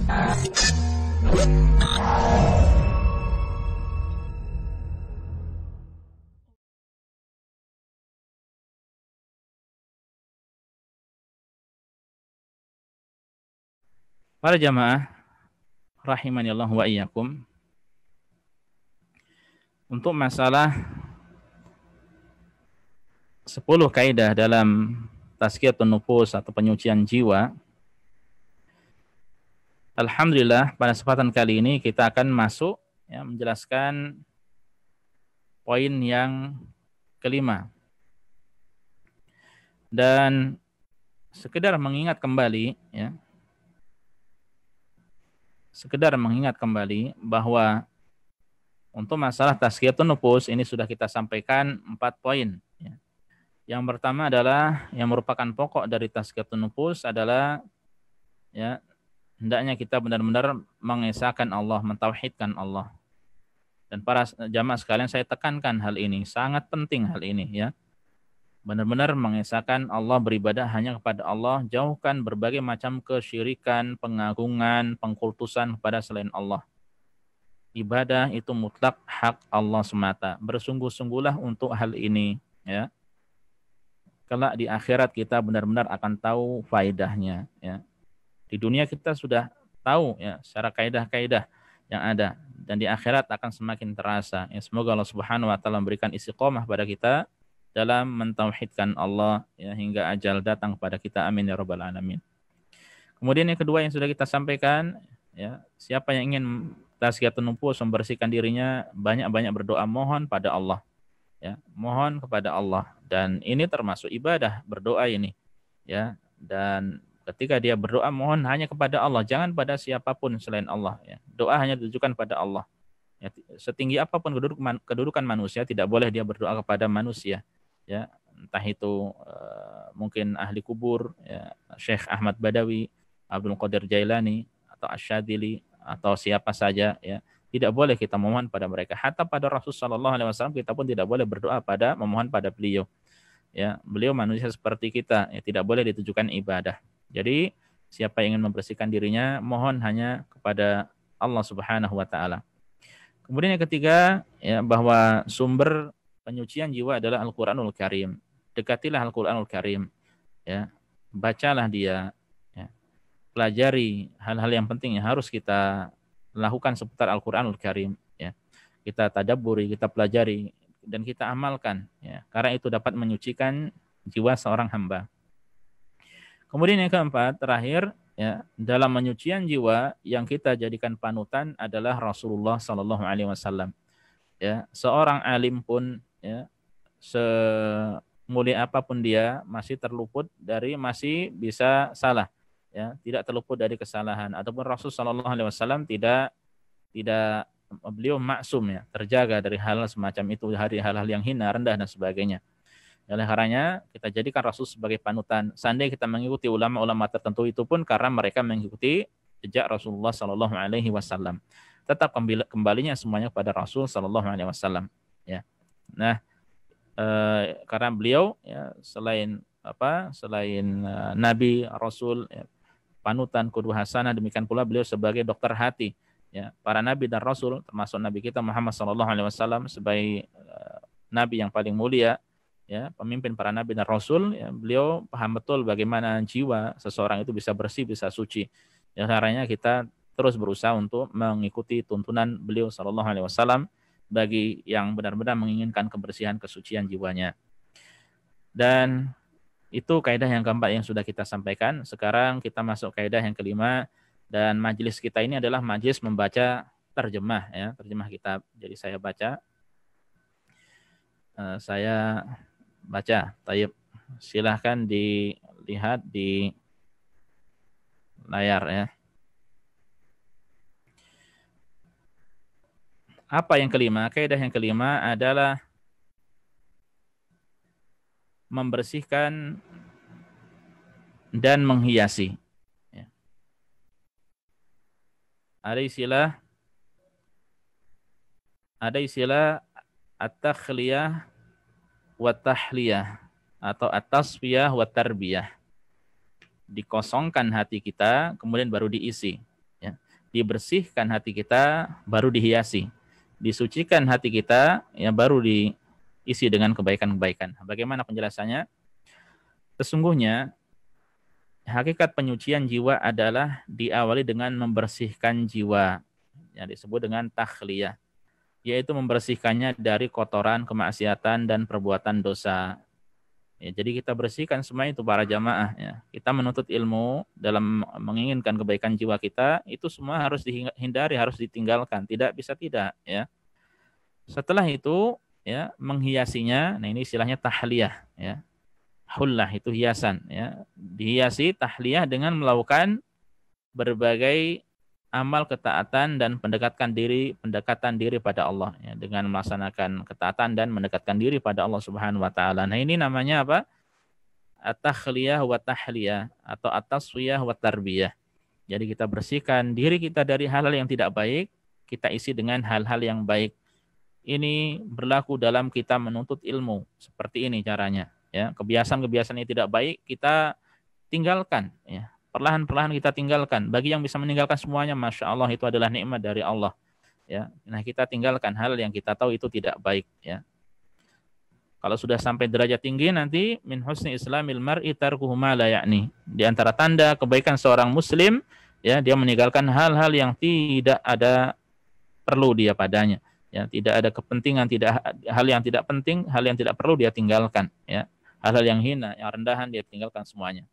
Para jamaah rahimani Allah wa iyyakum, untuk masalah 10 kaidah dalam tazkiyatun nufus atau penyucian jiwa, alhamdulillah pada kesempatan kali ini kita akan masuk menjelaskan poin yang kelima. Dan sekedar mengingat kembali bahwa untuk masalah tazkiyatun nufus ini sudah kita sampaikan 4 poin. Yang pertama adalah yang merupakan pokok dari tazkiyatun nufus adalah hendaknya kita benar-benar mengesahkan Allah, mentauhidkan Allah. Dan para jamaah sekalian, saya tekankan hal ini, sangat penting hal ini Benar-benar mengesahkan Allah, beribadah hanya kepada Allah, jauhkan berbagai macam kesyirikan, pengagungan, pengkultusan kepada selain Allah. Ibadah itu mutlak hak Allah semata. Bersungguh-sungguhlah untuk hal ini Kelak di akhirat kita benar-benar akan tahu faedahnya Di dunia kita sudah tahu secara kaidah-kaidah yang ada, dan di akhirat akan semakin terasa. Semoga Allah Subhanahu wa taala memberikan istiqomah pada kita dalam mentauhidkan Allah hingga ajal datang kepada kita. Amin ya rabbal alamin. Kemudian yang kedua yang sudah kita sampaikan, siapa yang ingin tazkiyatun nufus, membersihkan dirinya, banyak-banyak berdoa, mohon pada Allah. Mohon kepada Allah, dan ini termasuk ibadah berdoa ini. Dan ketika dia berdoa, mohon hanya kepada Allah, jangan pada siapapun selain Allah. Doa hanya ditujukan pada Allah. Setinggi apapun kedudukan manusia, tidak boleh dia berdoa kepada manusia. Entah itu mungkin ahli kubur, Syekh Ahmad Badawi, Abdul Qadir Jailani, atau Asyadili, atau siapa saja. Tidak boleh kita memohon pada mereka. Hatta pada Rasulullah SAW kita pun tidak boleh berdoa memohon pada beliau. Beliau manusia seperti kita, tidak boleh ditujukan ibadah. Jadi siapa yang ingin membersihkan dirinya, mohon hanya kepada Allah Subhanahu wa taala. Kemudian yang ketiga, bahwa sumber penyucian jiwa adalah Al-Qur'anul Karim. Dekatilah Al-Qur'anul Karim. Bacalah dia. Pelajari hal-hal yang penting yang harus kita lakukan seputar Al-Qur'anul Karim. Kita tadabburi, kita pelajari, dan kita amalkan. Karena itu dapat menyucikan jiwa seorang hamba. Kemudian yang keempat, terakhir, dalam penyucian jiwa yang kita jadikan panutan adalah Rasulullah Sallallahu Alaihi Wasallam. Seorang alim pun, semulia apapun dia, masih terluput dari, masih bisa salah, tidak terluput dari kesalahan. Ataupun Rasul Sallallahu Alaihi Wasallam tidak beliau maksum, terjaga dari hal semacam itu, dari hal-hal yang hina, rendah dan sebagainya. Oleh karenanya kita jadikan Rasul sebagai panutan. Seandainya kita mengikuti ulama-ulama tertentu, itu pun karena mereka mengikuti jejak Rasulullah Sallallahu Alaihi Wasallam. Tetap kembalinya semuanya kepada Rasul Sallallahu Alaihi Wasallam. Nah, karena beliau selain Nabi, Rasul, panutan, qudwah hasanah, demikian pula beliau sebagai dokter hati. Para Nabi dan Rasul, termasuk Nabi kita Muhammad Sallallahu Alaihi Wasallam sebagai Nabi yang paling mulia, pemimpin para Nabi dan Rasul, beliau paham betul bagaimana jiwa seseorang itu bisa bersih, bisa suci. Caranya kita terus berusaha untuk mengikuti tuntunan beliau Sallallahu Alaihi Wasallam bagi yang benar-benar menginginkan kebersihan, kesucian jiwanya. Dan itu kaidah yang keempat yang sudah kita sampaikan. Sekarang kita masuk kaidah yang kelima, dan majelis kita ini adalah majelis membaca terjemah, terjemah kitab. Jadi saya baca, Tayyib. Silahkan dilihat di layar. Apa yang kelima? Kaidah yang kelima adalah membersihkan dan menghiasi. Ada istilah at-takhliyah wa tahliyah atau at-tasfiyah wa tarbiyah. Dikosongkan hati kita, kemudian baru diisi. dibersihkan hati kita, baru dihiasi. Disucikan hati kita, ya baru diisi dengan kebaikan-kebaikan. Bagaimana penjelasannya? Sesungguhnya hakikat penyucian jiwa adalah diawali dengan membersihkan jiwa, yang disebut dengan takhliyah, yaitu membersihkannya dari kotoran, kemaksiatan, dan perbuatan dosa. Ya, jadi kita bersihkan semua itu para jamaah. Ya. Kita menuntut ilmu dalam menginginkan kebaikan jiwa kita, itu semua harus dihindari, harus ditinggalkan. Tidak bisa tidak. Ya. Setelah itu, ya menghiasinya. Nah ini istilahnya tahliyah. Ya. Hullah itu hiasan. Ya. Dihiasi tahliyah dengan melakukan berbagai amal ketaatan dan pendekatan diri pada Allah, ya, dengan melaksanakan ketaatan dan mendekatkan diri pada Allah Subhanahu wa taala. Nah, ini namanya apa? At-takhliyah wa tahliyah atau at-tasfiyah wa tarbiyah. Jadi kita bersihkan diri kita dari hal-hal yang tidak baik, kita isi dengan hal-hal yang baik. Ini berlaku dalam kita menuntut ilmu. Seperti ini caranya, ya. Kebiasaan-kebiasaan yang tidak baik kita tinggalkan, ya. Perlahan-perlahan kita tinggalkan. Bagi yang bisa meninggalkan semuanya, Masya Allah, itu adalah nikmat dari Allah. Ya, nah kita tinggalkan hal yang kita tahu itu tidak baik. Ya, kalau sudah sampai derajat tinggi nanti min husni islamil mar'i tarkuhu ma la ya'ni. Di antara tanda kebaikan seorang Muslim, ya dia meninggalkan hal-hal yang tidak ada perlu dia padanya. Ya, tidak ada kepentingan, hal yang tidak penting, hal yang tidak perlu dia tinggalkan. Ya, hal-hal yang hina, yang rendahan dia tinggalkan semuanya.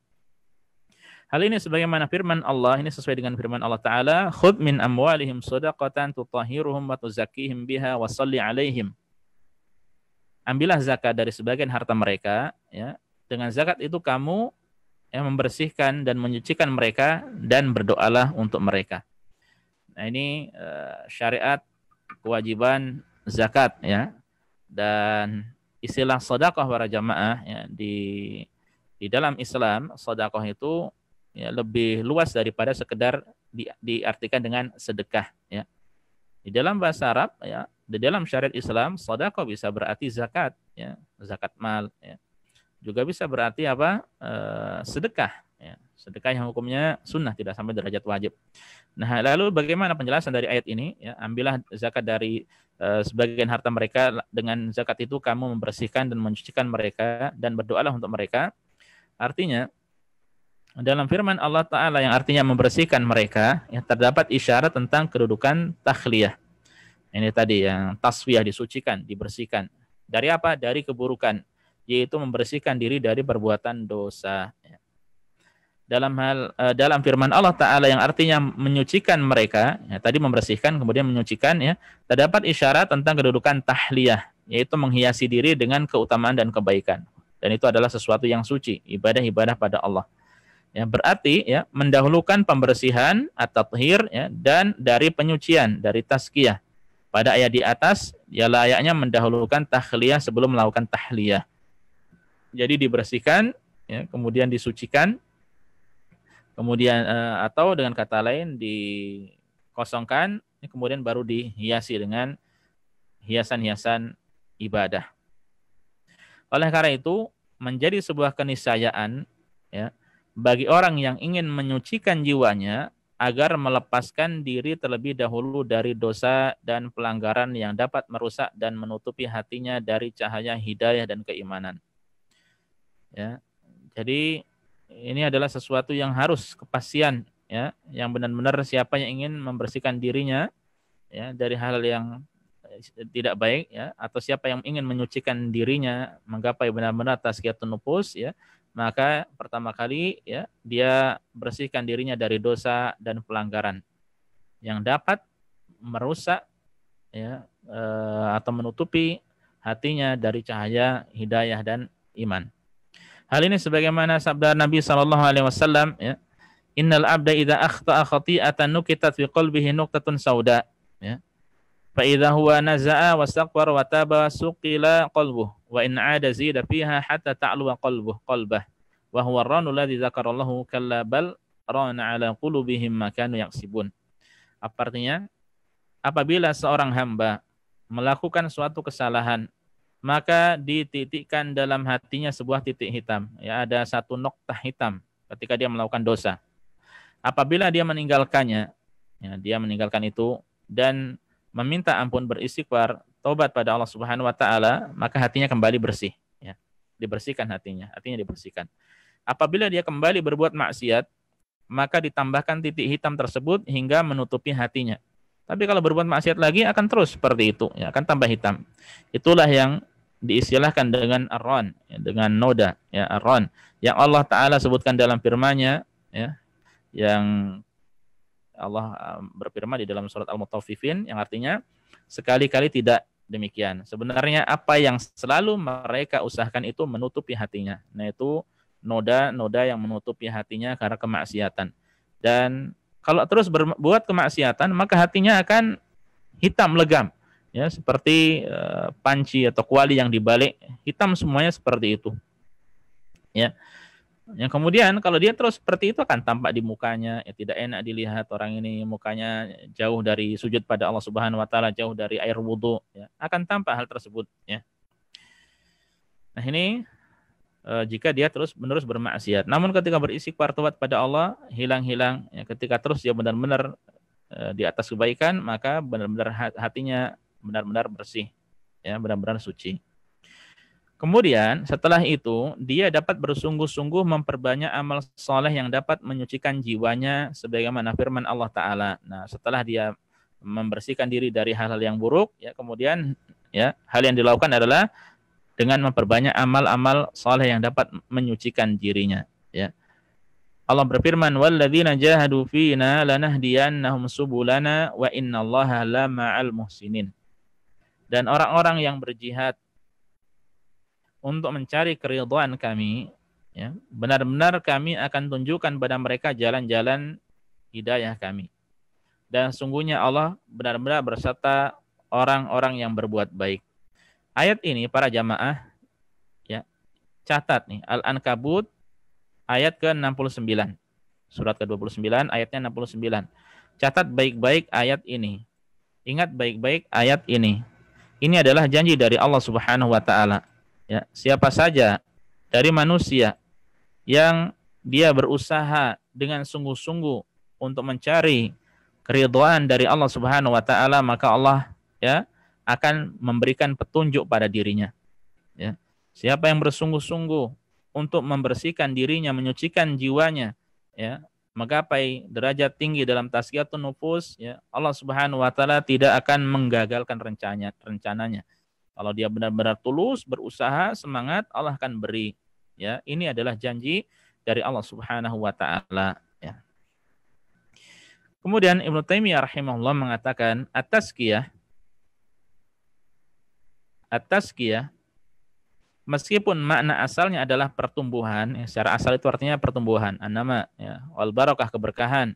Hal ini sebagaimana firman Allah, ini sesuai dengan firman Allah Ta'ala, khudh min amwalihim shadaqatan tutahhiruhum wa tuzakkihim biha wa shalli alaihim. Ambillah zakat dari sebagian harta mereka, ya. Dengan zakat itu kamu yang membersihkan dan menyucikan mereka dan berdoalah untuk mereka. Nah, ini syariat kewajiban zakat, ya. Dan istilah sedekah para jamaah, ya, di dalam Islam sedekah itu ya lebih luas daripada sekedar diartikan dengan sedekah, ya. Di dalam bahasa Arab, ya, di dalam syariat Islam, sedekah bisa berarti zakat, ya, zakat mal, ya. Juga bisa berarti apa? Sedekah, ya. Sedekah yang hukumnya sunnah, tidak sampai derajat wajib. Nah, lalu bagaimana penjelasan dari ayat ini? Ya, ambillah zakat dari sebagian harta mereka, dengan zakat itu kamu membersihkan dan mencucikan mereka dan berdoalah untuk mereka. Artinya dalam firman Allah Ta'ala yang artinya membersihkan mereka, ya, terdapat isyarat tentang kedudukan takhliyah. Ini tadi yang tasfiyah, disucikan, dibersihkan. Dari apa? Dari keburukan, yaitu membersihkan diri dari perbuatan dosa. Dalam firman Allah Ta'ala yang artinya menyucikan mereka, ya, tadi membersihkan, kemudian menyucikan, ya, terdapat isyarat tentang kedudukan tahliyah, yaitu menghiasi diri dengan keutamaan dan kebaikan. Dan itu adalah sesuatu yang suci, ibadah-ibadah pada Allah. Ya, berarti ya mendahulukan pembersihan atau tathhir, ya, dan dari penyucian, dari tazkiyah. Pada ayat di atas ya layaknya mendahulukan takhliyah sebelum melakukan tahliyah. Jadi dibersihkan, ya, kemudian disucikan, kemudian atau dengan kata lain dikosongkan, ya, kemudian baru dihiasi dengan hiasan-hiasan ibadah. Oleh karena itu menjadi sebuah keniscayaan, ya, bagi orang yang ingin menyucikan jiwanya agar melepaskan diri terlebih dahulu dari dosa dan pelanggaran yang dapat merusak dan menutupi hatinya dari cahaya hidayah dan keimanan. Ya, jadi ini adalah sesuatu yang harus kepastian, ya, yang benar-benar siapa yang ingin membersihkan dirinya, ya, dari hal yang tidak baik, ya, atau siapa yang ingin menyucikan dirinya, menggapai benar-benar tazkiyatun nufus, ya, maka pertama kali, ya, dia bersihkan dirinya dari dosa dan pelanggaran yang dapat merusak, ya, atau menutupi hatinya dari cahaya hidayah dan iman. Hal ini sebagaimana sabda Nabi SAW, ya, innal abda idza akhta'a khati'atan nukitat fi qalbihi nuqtatun sauda, ya. Fa idza huwa naza'a wastaghfara wa taba suqila qalbuhu wa in 'ada zida fiha hatta ta'luwa qalbah wa huwa ar-ranu alladzi dzakarallahu kalla bal rana 'ala qulubihim ma kanu yaksibun. Apa artinya? Apabila seorang hamba melakukan suatu kesalahan, maka dititikkan dalam hatinya sebuah titik hitam, ya, ada satu noktah hitam ketika dia melakukan dosa. Apabila dia meninggalkannya, ya, dia meninggalkan itu dan meminta ampun, beristighfar, taubat pada Allah Subhanahu wa taala, maka hatinya kembali bersih, ya. Dibersihkan hatinya dibersihkan. Apabila dia kembali berbuat maksiat, maka ditambahkan titik hitam tersebut hingga menutupi hatinya. Tapi kalau berbuat maksiat lagi akan terus seperti itu, ya, akan tambah hitam. Itulah yang diistilahkan dengan ar-ran, ya, dengan noda, ya, ar-ran, yang Allah taala sebutkan dalam firman-Nya, ya, yang Allah berfirman di dalam surat Al-Mutaffifin, yang artinya sekali-kali tidak demikian. Sebenarnya apa yang selalu mereka usahakan itu menutupi hatinya. Nah, itu noda-noda yang menutupi hatinya karena kemaksiatan. Dan kalau terus berbuat kemaksiatan, maka hatinya akan hitam legam, ya, seperti panci atau kuali yang dibalik, hitam semuanya seperti itu, ya. Yang kemudian kalau dia terus seperti itu akan tampak di mukanya, ya, tidak enak dilihat orang ini mukanya jauh dari sujud pada Allah Subhanahu wa taala, jauh dari air wudu, ya, akan tampak hal tersebut, ya. Nah, ini jika dia terus-menerus bermaksiat. Namun ketika beristighfar taubat pada Allah, hilang-hilang, ya, ketika terus dia benar-benar di atas kebaikan, maka benar-benar hatinya benar-benar bersih, ya, benar-benar suci. Kemudian setelah itu dia dapat bersungguh-sungguh memperbanyak amal soleh yang dapat menyucikan jiwanya sebagaimana firman Allah Ta'ala. Nah, setelah dia membersihkan diri dari hal-hal yang buruk, ya, kemudian, ya, hal yang dilakukan adalah dengan memperbanyak amal-amal soleh yang dapat menyucikan dirinya, ya. Allah berfirman, walladzina jahadu fina lanahdiyannahum subulana wa innallaha lama'al muhsinin. Dan orang-orang yang berjihad untuk mencari keridhaan kami, ya, benar-benar kami akan tunjukkan pada mereka jalan-jalan hidayah kami. Dan sungguhnya Allah benar-benar berserta orang-orang yang berbuat baik. Ayat ini para jamaah, ya, catat nih, Al-Ankabut ayat ke-69. Surat ke-29 ayatnya 69. Catat baik-baik ayat ini. Ingat baik-baik ayat ini. Ini adalah janji dari Allah Subhanahu wa taala. Ya, siapa saja dari manusia yang dia berusaha dengan sungguh-sungguh untuk mencari keridhaan dari Allah Subhanahu wa taala, maka Allah, ya, akan memberikan petunjuk pada dirinya, ya. Siapa yang bersungguh-sungguh untuk membersihkan dirinya, menyucikan jiwanya, ya, menggapai derajat tinggi dalam tazkiyatun nufus, ya, Allah Subhanahu wa taala tidak akan menggagalkan rencananya. Kalau dia benar-benar tulus, berusaha, semangat, Allah akan beri, ya. Ini adalah janji dari Allah Subhanahu wa taala, ya. Kemudian Ibnu Taimiyah rahimahullah mengatakan at-tazkiyah meskipun makna asalnya adalah pertumbuhan, ya, secara asal itu artinya pertumbuhan, an-nama, ya, wal barakah, keberkahan,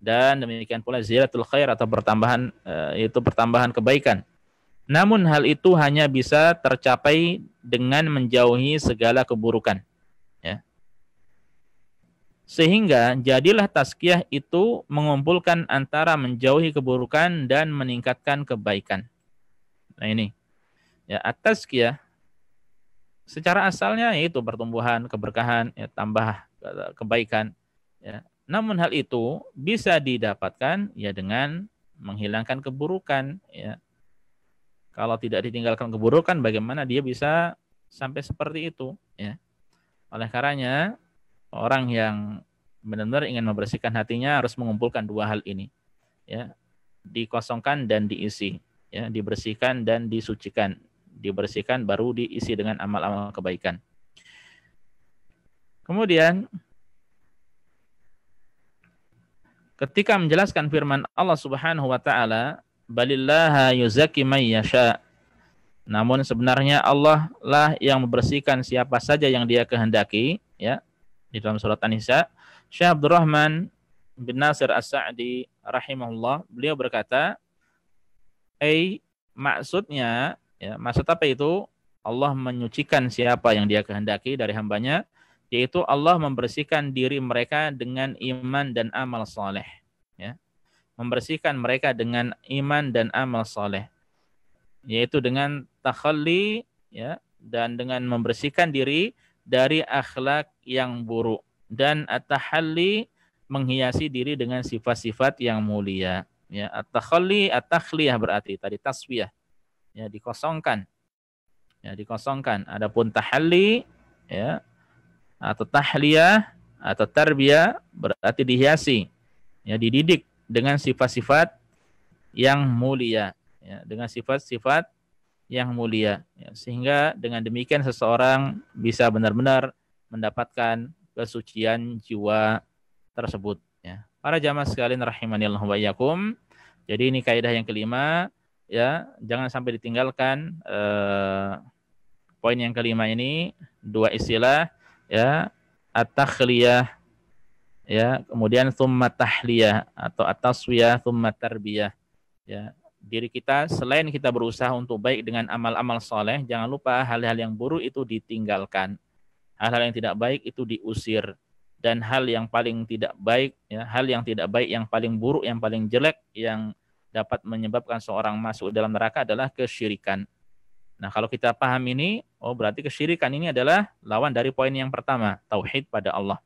dan demikian pula ziyadatul khair atau pertambahan, yaitu pertambahan kebaikan. Namun hal itu hanya bisa tercapai dengan menjauhi segala keburukan, ya. Sehingga jadilah tazkiyah itu mengumpulkan antara menjauhi keburukan dan meningkatkan kebaikan. Nah, ini, ya, at-tazkiyah secara asalnya yaitu pertumbuhan, keberkahan, ya, tambah kebaikan, ya. Namun hal itu bisa didapatkan, ya, dengan menghilangkan keburukan, ya. Kalau tidak ditinggalkan keburukan, bagaimana dia bisa sampai seperti itu, ya. Oleh karenanya orang yang benar-benar ingin membersihkan hatinya harus mengumpulkan dua hal ini, ya. Dikosongkan dan diisi, ya, dibersihkan dan disucikan. Dibersihkan baru diisi dengan amal-amal kebaikan. Kemudian ketika menjelaskan firman Allah Subhanahu wa taala, balillaha yuzakki may yasha. Namun sebenarnya Allah lah yang membersihkan siapa saja yang Dia kehendaki, ya. Di dalam surat An-Nisa, Syekh Abdurrahman bin Nasir As-Sa'di rahimahullah, beliau berkata, maksudnya, ya, maksud apa itu? Allah menyucikan siapa yang Dia kehendaki dari hambanya, yaitu Allah membersihkan diri mereka dengan iman dan amal soleh, ya. Membersihkan mereka dengan iman dan amal soleh, yaitu dengan takhalli, ya, dan dengan membersihkan diri dari akhlak yang buruk, dan at-tahalli, menghiasi diri dengan sifat-sifat yang mulia. Ya, at-takhalli, at-takhliyah berarti tadi taswiyah. Ya, dikosongkan. Ya, dikosongkan. Adapun tahalli, ya, atau tahliyah atau tarbiyah berarti dihiasi. Ya, dididik dengan sifat-sifat yang mulia. Ya, dengan sifat-sifat yang mulia. Ya, sehingga dengan demikian seseorang bisa benar-benar mendapatkan kesucian jiwa tersebut. Ya. Para jamaah sekalian rahimanillah wa iyyakum. Jadi ini kaidah yang kelima, ya, jangan sampai ditinggalkan poin yang kelima ini, dua istilah, ya, at-takhliyah, ya, kemudian tsumma tahliyah atau at-taswiyah tsumma tarbiyah. Ya, diri kita selain kita berusaha untuk baik dengan amal-amal soleh, jangan lupa hal-hal yang buruk itu ditinggalkan. Hal-hal yang tidak baik itu diusir. Dan hal yang paling tidak baik, ya, hal yang tidak baik, yang paling buruk, yang paling jelek, yang dapat menyebabkan seorang masuk dalam neraka adalah kesyirikan. Nah, kalau kita paham ini, oh berarti kesyirikan ini adalah lawan dari poin yang pertama, tauhid pada Allah.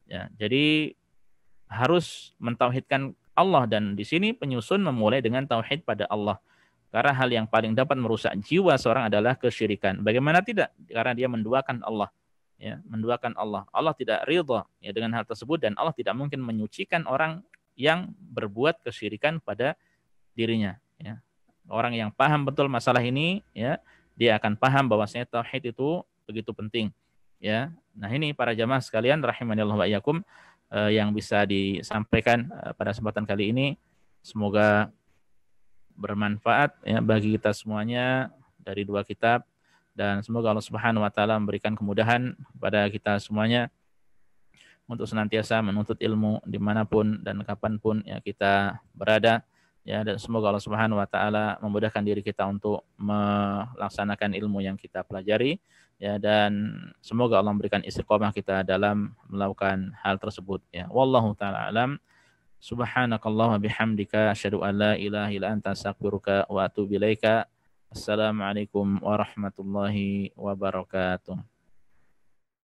Ya, jadi harus mentauhidkan Allah, dan di sini penyusun memulai dengan tauhid pada Allah. Karena hal yang paling dapat merusak jiwa seorang adalah kesyirikan. Bagaimana tidak? Karena dia menduakan Allah. Ya, menduakan Allah. Allah tidak ridha, ya, dengan hal tersebut, dan Allah tidak mungkin menyucikan orang yang berbuat kesyirikan pada dirinya. Ya. Orang yang paham betul masalah ini, ya, dia akan paham bahwasanya tauhid itu begitu penting. Ya. Nah, ini para jamaah sekalian rahimanillah wa iyyakum, yang bisa disampaikan pada kesempatan kali ini. Semoga bermanfaat, ya, bagi kita semuanya dari dua kitab. Dan semoga Allah Subhanahu wa taala memberikan kemudahan kepada kita semuanya untuk senantiasa menuntut ilmu dimanapun dan kapanpun, ya, kita berada. Ya, dan semoga Allah Subhanahu wa taala memudahkan diri kita untuk melaksanakan ilmu yang kita pelajari, ya, dan semoga Allah memberikan istiqomah kita dalam melakukan hal tersebut, ya. Wallahu taala alam. Subhanakallahumma bihamdika asyhadu an la ilaha illa anta astaghfiruka wa atubu ilaika. Assalamualaikum warahmatullahi wabarakatuh.